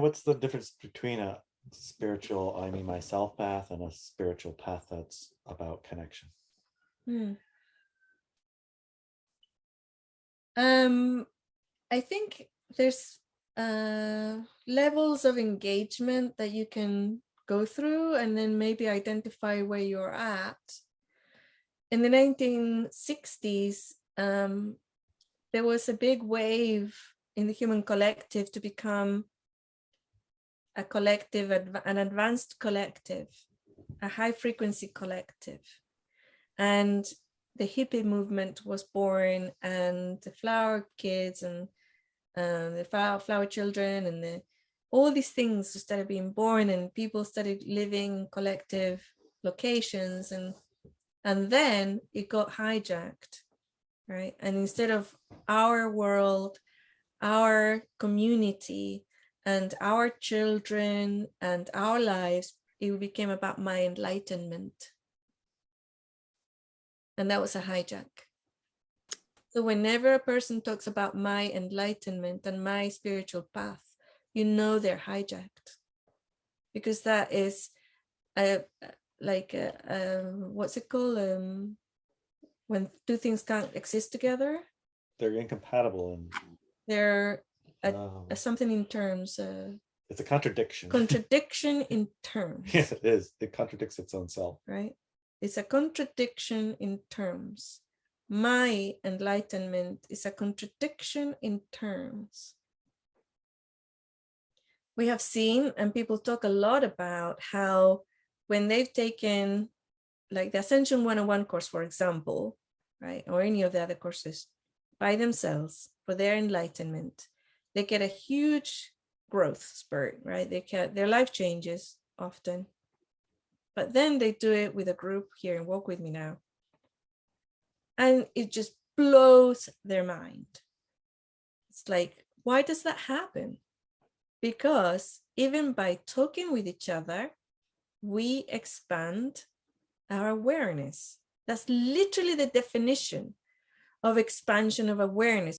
What's the difference between a spiritual, I mean myself path, and a spiritual path that's about connection? I think there's levels of engagement that you can go through and then maybe identify where you're at. In the 1960s, there was a big wave in the human collective to become a collective, an advanced collective, a high frequency collective. And the hippie movement was born, and the flower kids and the flower children and all these things started being born, and people started living in collective locations, and then it got hijacked, right? And instead of our world, our community, and our children and our lives, it became about my enlightenment. And that was a hijack. So whenever a person talks about my enlightenment and my spiritual path, you know they're hijacked, because that is what's it called? When two things can't exist together. They're incompatible, and they're something in terms. It's a contradiction. Contradiction in terms. Yes, it is. It contradicts its own self. Right? It's a contradiction in terms. My enlightenment is a contradiction in terms. We have seen, and people talk a lot about how when they've taken like the Ascension 101 course, for example, right, or any of the other courses by themselves for their enlightenment, they get a huge growth spurt, right? Their life changes often. But then they do it with a group here and Walk With Me Now. And it just blows their mind. It's like, why does that happen? Because even by talking with each other, we expand our awareness. That's literally the definition of expansion of awareness.